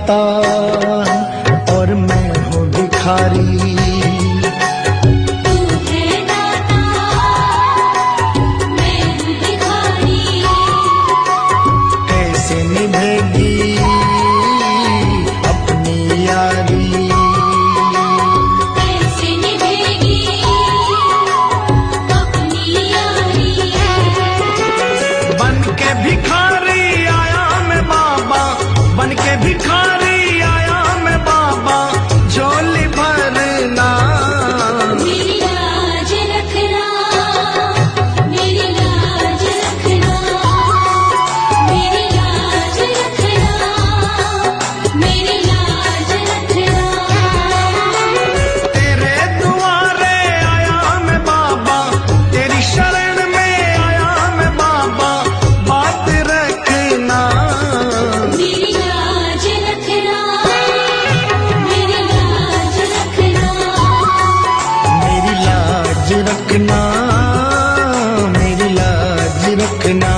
दाता और मैं हूँ भिखारी। कैसे निभेगी अपनी यारी, कैसे निभेगी अपनी यारी। बन के भिखारी आया मैं बाबा, बन के भिखारी आया मैं बाबा, झोली भरना मेरी लाज रखना, मेरी लाज रखना, मेरी लाज रखना, मेरी लाज रखना। तेरे दुआरे आया मैं बाबा, तेरी शरण में आया मैं बाबा, बात रखना मेरी लाज रखना, मेरी लाज रखना, मेरी लाज रखना, मेरी लाज रखना।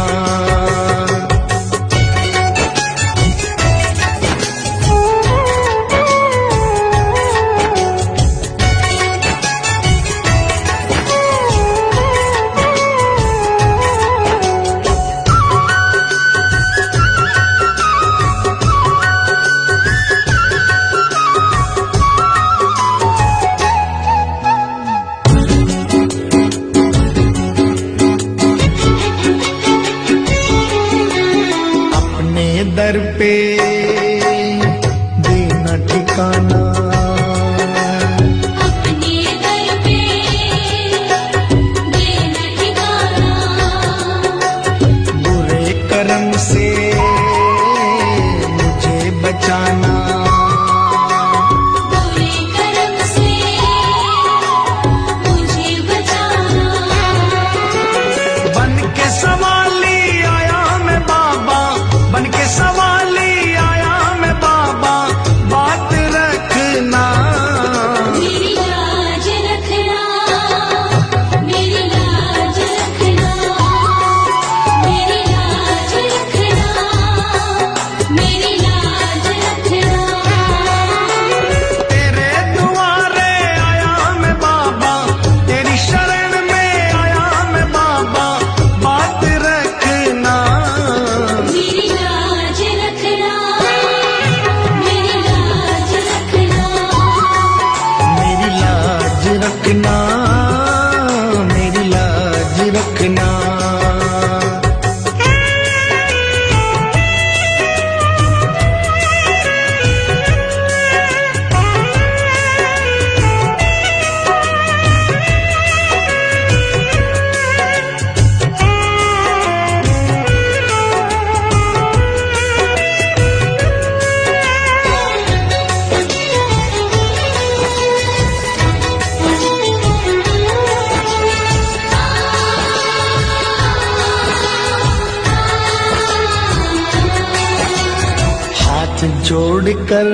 अपने दर पे देना ठिकाना, अपने दर पे देना ठिकाना। बुरे कर्म से मुझे बचाना, बुरे कर्म से मुझे बचाना। बन के सवाली आया मैं बाबा, बन के सवाली आया मैं बाबा, बात रखना मेरी लाज रखना, मेरी लाज रखना, मेरी लाज रखना, मेरी लाज रखना। तेरे दुआरे आया मैं बाबा, तेरी शरण में आया मैं बाबा, बात रखना मेरी लाज रखना, मेरी लाज रखना, मेरी लाज रखना, मेरी लाज रखना। हाथ जोड़कर